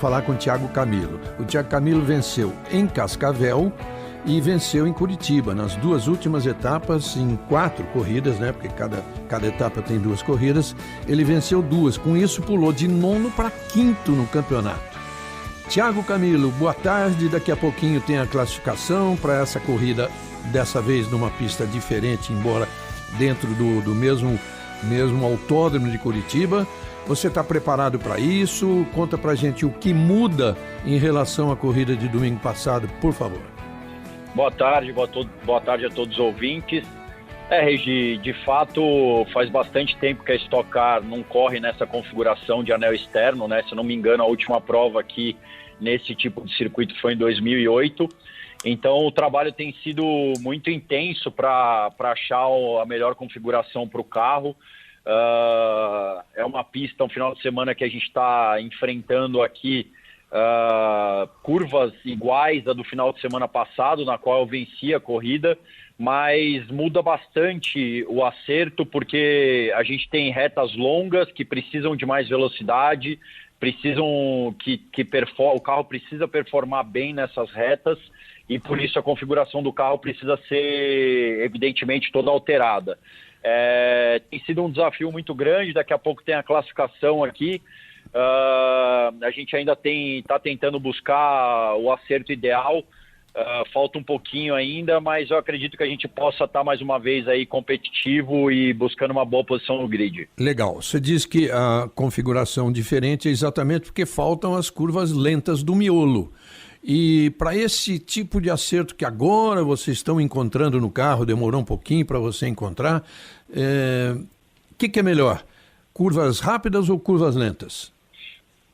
Falar com o Thiago Camilo. O Thiago Camilo venceu em Cascavel e venceu em Curitiba, nas duas últimas etapas, em 4 corridas, né? Porque cada etapa tem 2 corridas. Ele venceu 2, com isso pulou de 9º para 5º no campeonato. Thiago Camilo, boa tarde. Daqui a pouquinho tem a classificação para essa corrida, dessa vez numa pista diferente, embora dentro do mesmo autódromo de Curitiba. Você está preparado para isso? Conta para a gente o que muda em relação à corrida de domingo passado, por favor. Boa tarde a todos os ouvintes. Regi, de fato faz bastante tempo que a Stock Car não corre nessa configuração de anel externo, né? Se eu não me engano, a última prova aqui nesse tipo de circuito foi em 2008. Então o trabalho tem sido muito intenso para achar a melhor configuração para o carro. É uma pista, um final de semana que a gente está enfrentando aqui curvas iguais à do final de semana passado, na qual eu venci a corrida, mas muda bastante o acerto, porque a gente tem retas longas que precisam de mais velocidade, o carro precisa performar bem nessas retas, e por isso a configuração do carro precisa ser, evidentemente, toda alterada. Tem sido um desafio muito grande. Daqui a pouco tem a classificação aqui. A gente ainda está tentando buscar o acerto ideal. Falta um pouquinho ainda, mas eu acredito que a gente possa estar mais uma vez aí competitivo e buscando uma boa posição no grid. Legal. Você diz que a configuração diferente é exatamente porque faltam as curvas lentas do miolo. E para esse tipo de acerto que agora vocês estão encontrando no carro, demorou um pouquinho para você encontrar, o que é melhor? Curvas rápidas ou curvas lentas?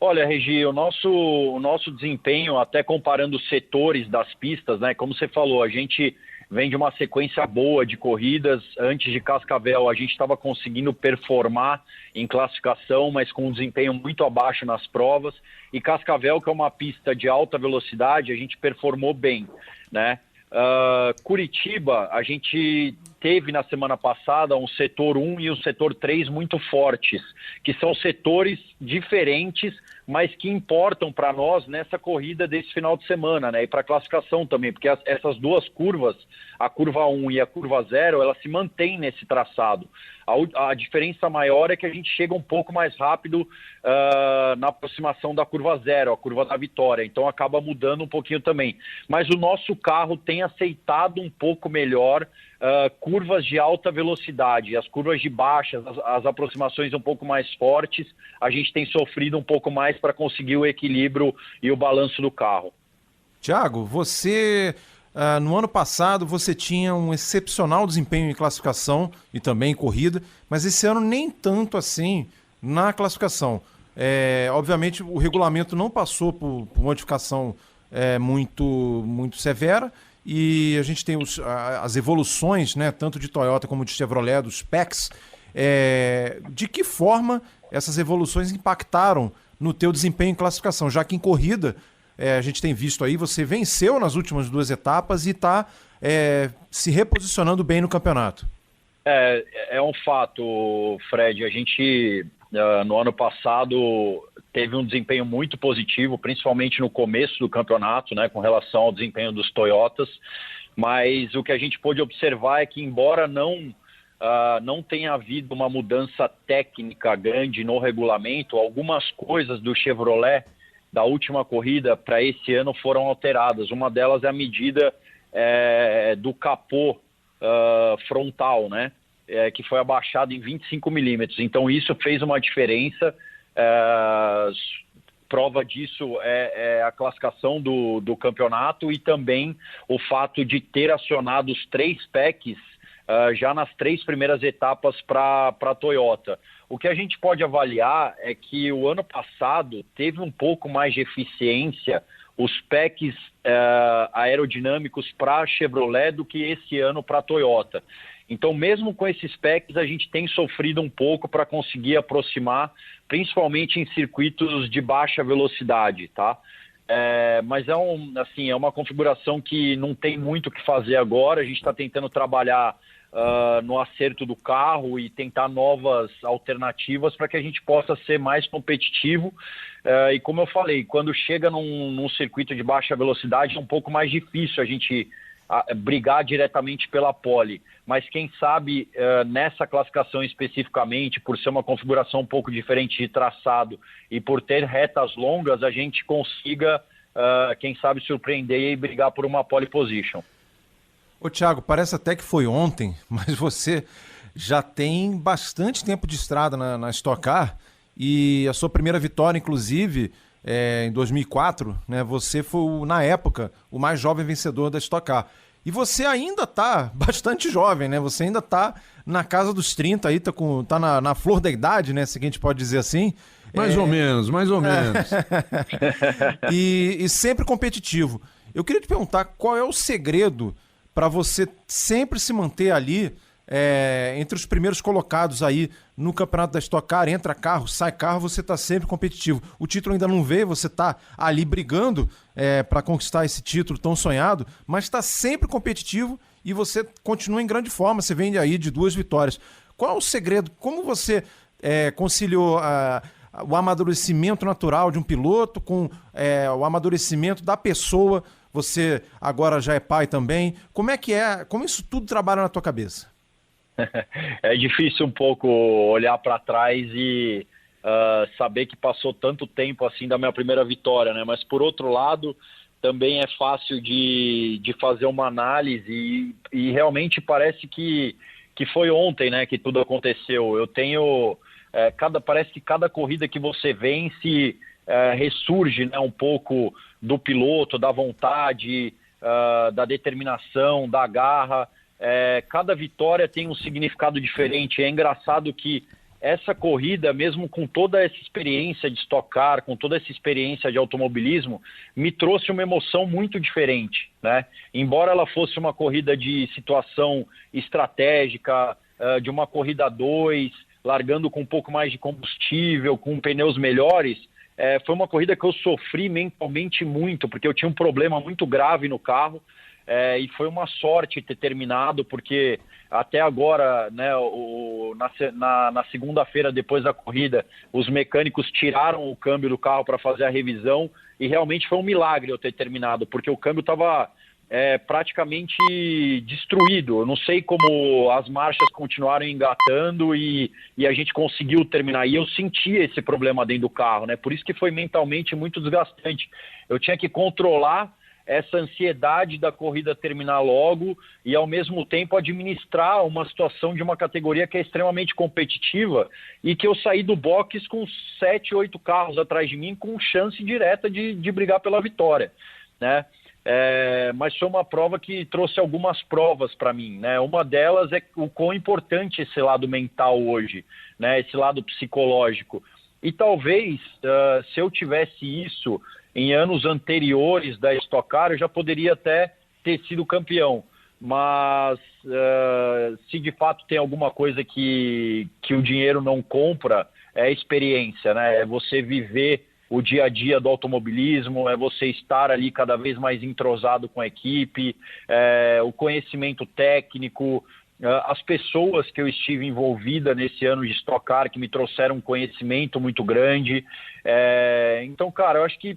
Olha, Regi, o nosso desempenho, até comparando os setores das pistas, né? Como você falou, a gente vem de uma sequência boa de corridas. Antes de Cascavel, a gente estava conseguindo performar em classificação, mas com um desempenho muito abaixo nas provas. E Cascavel, que é uma pista de alta velocidade, a gente performou bem, né? Curitiba, a gente teve na semana passada um setor 1 e um setor 3 muito fortes, que são setores diferentes, mas que importam para nós nessa corrida desse final de semana, né? E para a classificação também, porque essas duas curvas, a curva 1 e a curva 0, elas se mantêm nesse traçado. A diferença maior é que a gente chega um pouco mais rápido na aproximação da curva 0, a curva da vitória, então acaba mudando um pouquinho também. Mas o nosso carro tem aceitado um pouco melhor curvas de alta velocidade, as curvas de baixa, as aproximações um pouco mais fortes, a gente tem sofrido um pouco mais para conseguir o equilíbrio e o balanço do carro. Tiago, você... no ano passado você tinha um excepcional desempenho em classificação e também em corrida, mas esse ano nem tanto assim na classificação. Obviamente o regulamento não passou por modificação muito severa, e a gente tem as evoluções, né, tanto de Toyota como de Chevrolet, dos PECs. De que forma essas evoluções impactaram no teu desempenho em classificação, já que em corrida a gente tem visto aí, você venceu nas últimas 2 etapas e está se reposicionando bem no campeonato. É um fato, Fred. A gente, no ano passado, teve um desempenho muito positivo, principalmente no começo do campeonato, né, com relação ao desempenho dos Toyotas. Mas o que a gente pôde observar é que, embora não tenha havido uma mudança técnica grande no regulamento, algumas coisas do Chevrolet da última corrida para esse ano foram alteradas. Uma delas é a medida do capô frontal, né? Que foi abaixado em 25 milímetros. Então isso fez uma diferença. Prova disso é a classificação do campeonato e também o fato de ter acionado os 3 PECs já nas 3 primeiras etapas para a Toyota. O que a gente pode avaliar é que o ano passado teve um pouco mais de eficiência os PECs aerodinâmicos para a Chevrolet do que esse ano para a Toyota. Então, mesmo com esses PECs, a gente tem sofrido um pouco para conseguir aproximar, principalmente em circuitos de baixa velocidade, tá? Mas é uma configuração que não tem muito o que fazer agora. A gente está tentando trabalhar no acerto do carro e tentar novas alternativas para que a gente possa ser mais competitivo. E como eu falei, quando chega num circuito de baixa velocidade é um pouco mais difícil a gente brigar diretamente pela pole, mas quem sabe nessa classificação especificamente, por ser uma configuração um pouco diferente de traçado e por ter retas longas, a gente consiga, quem sabe, surpreender e brigar por uma pole position. Ô Thiago, parece até que foi ontem, mas você já tem bastante tempo de estrada na Stock Car e a sua primeira vitória, inclusive, em 2004, né? Você foi, na época, o mais jovem vencedor da Stock Car. E você ainda está bastante jovem, né? Você ainda está na casa dos 30, aí tá na flor da idade, né? Se a gente pode dizer assim. Mais ou menos. E sempre competitivo. Eu queria te perguntar qual é o segredo para você sempre se manter ali entre os primeiros colocados aí no campeonato da Stock Car. Entra carro, sai carro, você está sempre competitivo. O título ainda não veio, você está ali brigando para conquistar esse título tão sonhado, mas está sempre competitivo e você continua em grande forma. Você vem aí de 2 vitórias. Qual é o segredo? Como você conciliou o amadurecimento natural de um piloto com o amadurecimento da pessoa? Você agora já é pai também. Como isso tudo trabalha na tua cabeça? É difícil um pouco olhar para trás e saber que passou tanto tempo assim da minha primeira vitória, né? Mas por outro lado, também é fácil de fazer uma análise e realmente parece que foi ontem, né, que tudo aconteceu. Eu tenho parece que cada corrida que você vence ressurge, né, um pouco do piloto, da vontade, da determinação, da garra. Cada vitória tem um significado diferente. É engraçado que essa corrida, mesmo com toda essa experiência de Stock Car, com toda essa experiência de automobilismo, me trouxe uma emoção muito diferente, né? Embora ela fosse uma corrida de situação estratégica, de uma corrida 2, largando com um pouco mais de combustível, com pneus melhores, foi uma corrida que eu sofri mentalmente muito, porque eu tinha um problema muito grave no carro. E foi uma sorte ter terminado, porque até agora, né, na segunda-feira depois da corrida, os mecânicos tiraram o câmbio do carro para fazer a revisão e realmente foi um milagre eu ter terminado, porque o câmbio estava praticamente destruído. Eu não sei como as marchas continuaram engatando e a gente conseguiu terminar. E eu sentia esse problema dentro do carro, né? Por isso que foi mentalmente muito desgastante. Eu tinha que controlar essa ansiedade da corrida terminar logo e, ao mesmo tempo, administrar uma situação de uma categoria que é extremamente competitiva e que eu saí do box com 7, 8 carros atrás de mim com chance direta de brigar pela vitória, né? Mas foi uma prova que trouxe algumas provas para mim, né? Uma delas é o quão importante esse lado mental hoje, né? Esse lado psicológico. E talvez, se eu tivesse isso em anos anteriores da Stock Car, eu já poderia até ter sido campeão. Mas se de fato tem alguma coisa que o dinheiro não compra, é a experiência, né? É você viver o dia a dia do automobilismo, é você estar ali cada vez mais entrosado com a equipe, o conhecimento técnico, as pessoas que eu estive envolvida nesse ano de Stock Car que me trouxeram um conhecimento muito grande. Então, cara, eu acho que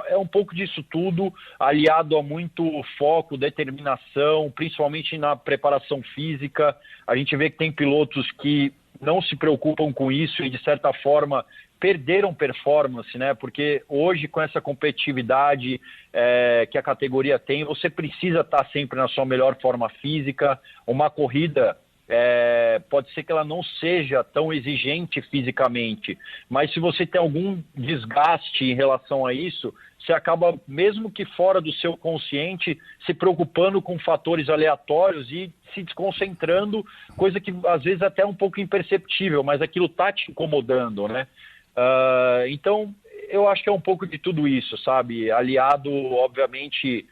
é um pouco disso tudo, aliado a muito foco, determinação, principalmente na preparação física. A gente vê que tem pilotos que não se preocupam com isso e, de certa forma, perderam performance, né? Porque hoje, com essa competitividade que a categoria tem, você precisa estar sempre na sua melhor forma física. Uma corrida pode ser que ela não seja tão exigente fisicamente, mas se você tem algum desgaste em relação a isso, você acaba, mesmo que fora do seu consciente, se preocupando com fatores aleatórios e se desconcentrando, coisa que às vezes até é um pouco imperceptível, mas aquilo está te incomodando, né? Então, eu acho que é um pouco de tudo isso, sabe? Aliado, obviamente,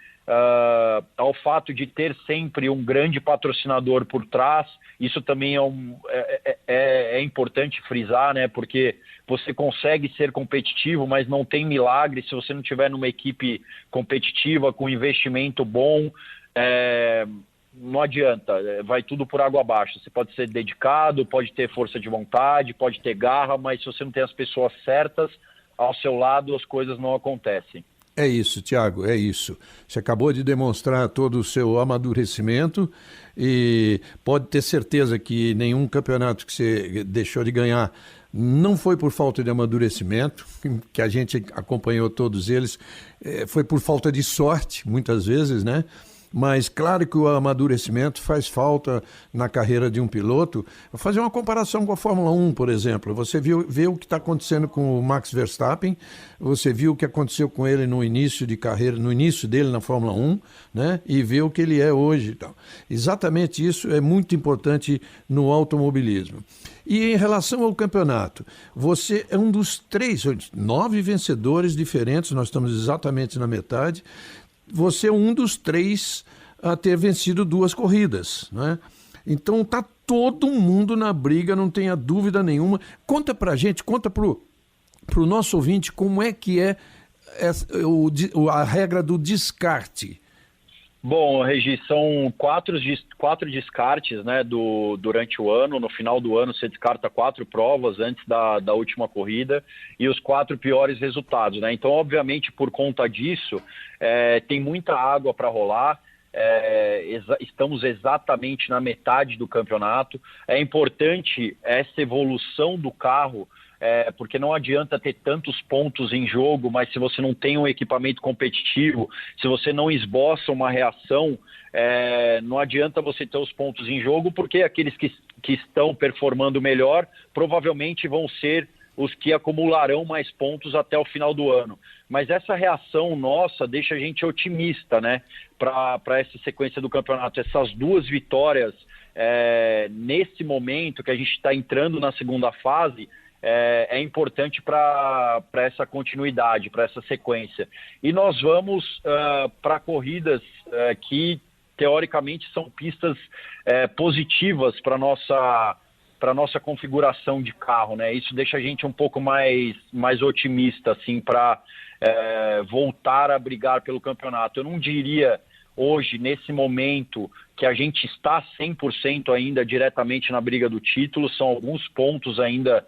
ao fato de ter sempre um grande patrocinador por trás. Isso também é importante frisar, né? Porque você consegue ser competitivo, mas não tem milagre se você não tiver numa equipe competitiva, com investimento bom. não adianta, vai tudo por água abaixo. Você pode ser dedicado, pode ter força de vontade, pode ter garra, mas se você não tem as pessoas certas ao seu lado, as coisas não acontecem. É isso, Thiago, é isso. Você acabou de demonstrar todo o seu amadurecimento e pode ter certeza que nenhum campeonato que você deixou de ganhar não foi por falta de amadurecimento, que a gente acompanhou todos eles, foi por falta de sorte, muitas vezes, né? Mas claro que o amadurecimento faz falta na carreira de um piloto. Vou fazer uma comparação com a Fórmula 1, por exemplo. Você vê o que está acontecendo com o Max Verstappen, você viu o que aconteceu com ele no início de carreira, no início dele na Fórmula 1, né? E vê o que ele é hoje e tal. Exatamente isso é muito importante no automobilismo. E em relação ao campeonato, você é um dos 9 vencedores diferentes, nós estamos exatamente na metade. Você é um dos 3 a ter vencido 2 corridas, né? Então tá todo mundo na briga, não tenha dúvida nenhuma. Conta pra gente, conta pro nosso ouvinte como é que é a regra do descarte. Bom, Regi, são 4 descartes, né, durante o ano. No final do ano você descarta 4 provas antes da última corrida e os 4 piores resultados, né? Então, obviamente, por conta disso, tem muita água para rolar. Estamos exatamente na metade do campeonato. É importante essa evolução do carro, porque não adianta ter tantos pontos em jogo, mas se você não tem um equipamento competitivo, se você não esboça uma reação, não adianta você ter os pontos em jogo, porque aqueles que estão performando melhor provavelmente vão ser os que acumularão mais pontos até o final do ano. Mas essa reação nossa deixa a gente otimista, né, para essa sequência do campeonato. Essas 2 vitórias, nesse momento que a gente está entrando na segunda fase, é importante para essa continuidade, para essa sequência. E nós vamos para corridas que, teoricamente, são pistas positivas para nossa configuração de carro, né? Isso deixa a gente um pouco mais otimista, assim, para voltar a brigar pelo campeonato. Eu não diria hoje, nesse momento, que a gente está 100% ainda diretamente na briga do título. São alguns pontos ainda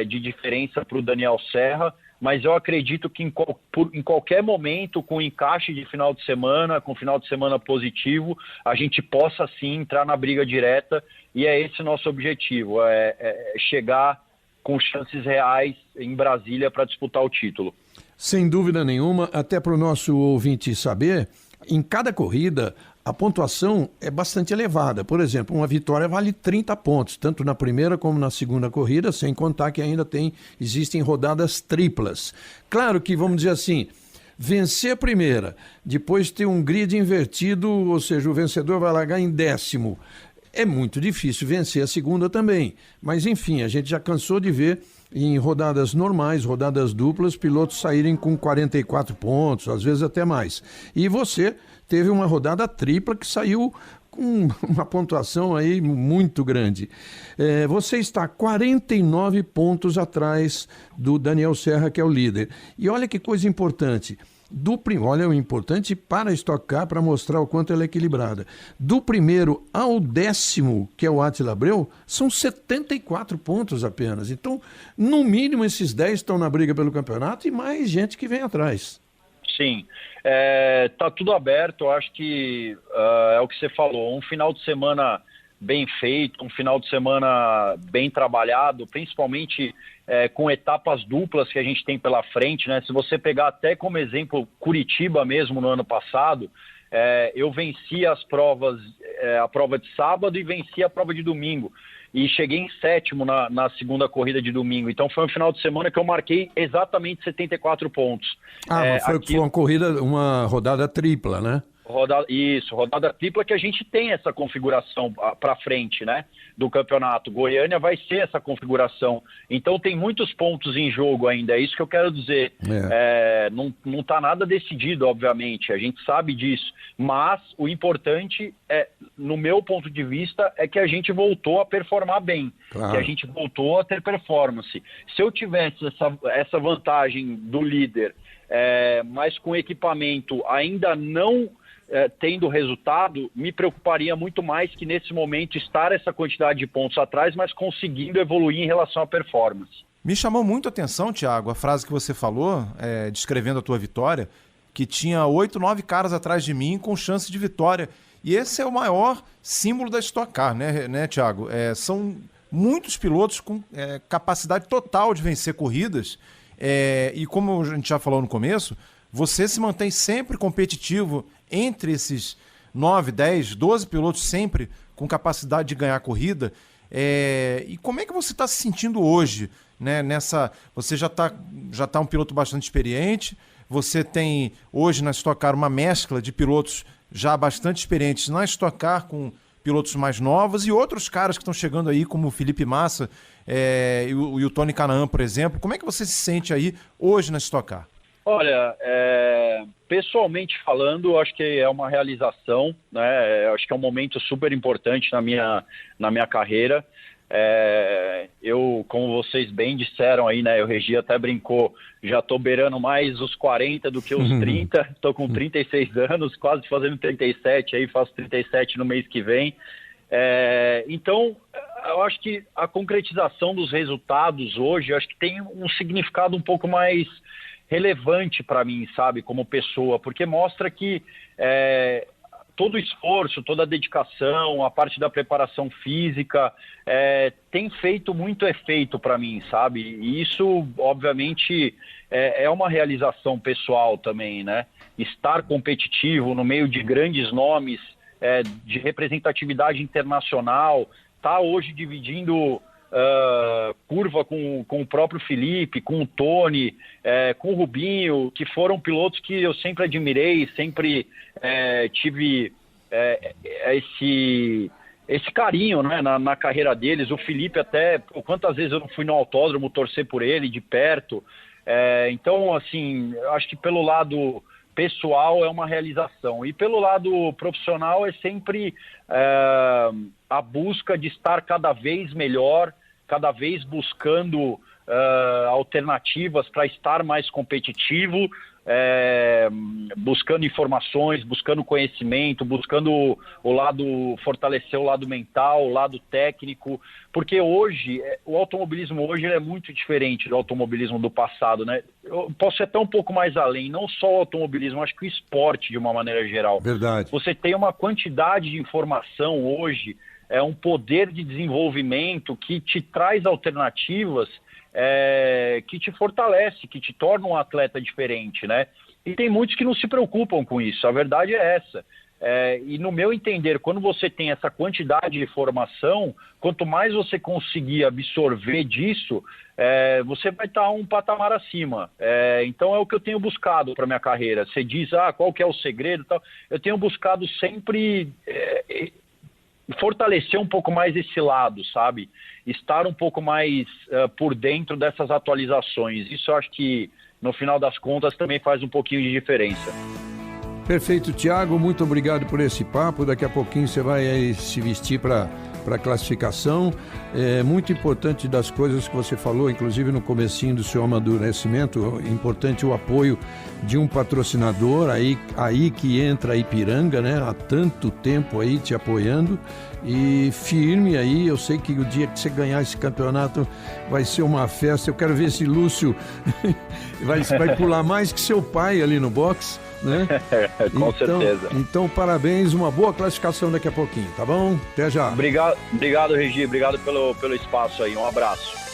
de diferença para o Daniel Serra, mas eu acredito que em qualquer momento, com encaixe de final de semana, com final de semana positivo, a gente possa sim entrar na briga direta, e é esse o nosso objetivo, chegar com chances reais em Brasília para disputar o título. Sem dúvida nenhuma, até para o nosso ouvinte saber, em cada corrida a pontuação é bastante elevada. Por exemplo, uma vitória vale 30 pontos, tanto na primeira como na segunda corrida, sem contar que ainda existem rodadas triplas. Claro que, vamos dizer assim, vencer a primeira, depois ter um grid invertido, ou seja, o vencedor vai largar em 10º. É muito difícil vencer a segunda também. Mas, enfim, a gente já cansou de ver em rodadas normais, rodadas duplas, pilotos saírem com 44 pontos, às vezes até mais. E você teve uma rodada tripla que saiu com uma pontuação aí muito grande. Você está 49 pontos atrás do Daniel Serra, que é o líder. E olha que coisa importante. Olha o importante para a Stock Car, para mostrar o quanto ela é equilibrada. Do primeiro ao 10º, que é o Átila Abreu, são 74 pontos apenas. Então, no mínimo, esses 10 estão na briga pelo campeonato e mais gente que vem atrás. Sim, tá tudo aberto. Eu acho que é o que você falou, um final de semana bem feito, um final de semana bem trabalhado, principalmente com etapas duplas que a gente tem pela frente, né? Se você pegar até como exemplo Curitiba mesmo no ano passado, eu venci as provas, a prova de sábado e venci a prova de domingo. E cheguei em 7º na segunda corrida de domingo. Então foi um final de semana que eu marquei exatamente 74 pontos. Mas foi uma corrida, uma rodada tripla, né? Rodada tripla, que a gente tem essa configuração para frente, né, do campeonato. Goiânia vai ser essa configuração. Então tem muitos pontos em jogo ainda, é isso que eu quero dizer. Não está nada decidido, obviamente, a gente sabe disso. Mas o importante, no meu ponto de vista, é que a gente voltou a performar bem, claro, que a gente voltou a ter performance. Se eu tivesse essa vantagem do líder, mas com equipamento ainda não tendo resultado, me preocuparia muito mais que nesse momento estar essa quantidade de pontos atrás, mas conseguindo evoluir em relação à performance. Me chamou muito a atenção, Thiago, a frase que você falou, descrevendo a tua vitória, que tinha 8, 9 caras atrás de mim com chance de vitória. E esse é o maior símbolo da Stock Car, né, Thiago? São muitos pilotos com capacidade total de vencer corridas. E como a gente já falou no começo, você se mantém sempre competitivo entre esses 9, 10, 12 pilotos sempre com capacidade de ganhar corrida. E como é que você está se sentindo hoje? Né, você já tá um piloto bastante experiente, você tem hoje na Stock Car uma mescla de pilotos já bastante experientes na Stock Car com pilotos mais novos e outros caras que estão chegando aí, como o Felipe Massa e o Tony Kanaan, por exemplo. Como é que você se sente aí hoje na Stock Car? Olha, pessoalmente falando, acho que é uma realização, né? Acho que é um momento super importante na minha carreira. Eu, como vocês bem disseram aí, né, o Regi até brincou, já estou beirando mais os 40 do que os 30, estou com 36 anos, quase fazendo 37, aí faço 37 no mês que vem. Então, eu acho que a concretização dos resultados hoje, eu acho que tem um significado um pouco mais relevante para mim, sabe, como pessoa, porque mostra que todo o esforço, toda a dedicação, a parte da preparação física, tem feito muito efeito para mim, sabe? E isso, obviamente, é uma realização pessoal também, né? Estar competitivo no meio de grandes nomes, de representatividade internacional, tá hoje dividindo curva com o próprio Felipe, com o Tony, com o Rubinho, que foram pilotos que eu sempre admirei, sempre tive esse carinho, né, na carreira deles. O Felipe até, quantas vezes eu não fui no autódromo torcer por ele de perto. Então, assim, acho que pelo lado pessoal é uma realização. E pelo lado profissional é sempre a busca de estar cada vez melhor, cada vez buscando alternativas para estar mais competitivo, buscando informações, buscando conhecimento, buscando fortalecer o lado mental, o lado técnico, porque hoje, o automobilismo hoje ele é muito diferente do automobilismo do passado, né? Eu posso ir até um pouco mais além, não só o automobilismo, acho que o esporte de uma maneira geral. Verdade. Você tem uma quantidade de informação hoje, um poder de desenvolvimento que te traz alternativas, que te fortalece, que te torna um atleta diferente, né? E tem muitos que não se preocupam com isso, a verdade é essa. E no meu entender, quando você tem essa quantidade de informação, quanto mais você conseguir absorver disso, você vai estar um patamar acima. Então é o que eu tenho buscado para minha carreira. Você diz, qual que é o segredo e tal. Eu tenho buscado sempre fortalecer um pouco mais esse lado, sabe? Estar um pouco mais por dentro dessas atualizações. Isso eu acho que, no final das contas, também faz um pouquinho de diferença. Perfeito, Thiago. Muito obrigado por esse papo. Daqui a pouquinho você vai aí se vestir para a classificação. É muito importante das coisas que você falou, inclusive no comecinho do seu amadurecimento, importante o apoio de um patrocinador, aí que entra a Ipiranga, né? Há tanto tempo aí te apoiando e firme aí. Eu sei que o dia que você ganhar esse campeonato vai ser uma festa. Eu quero ver se Lúcio vai pular mais que seu pai ali no box, né? Com certeza. Então, parabéns, uma boa classificação daqui a pouquinho, tá bom? Até já. Obrigado, Regi, obrigado pelo espaço aí, um abraço.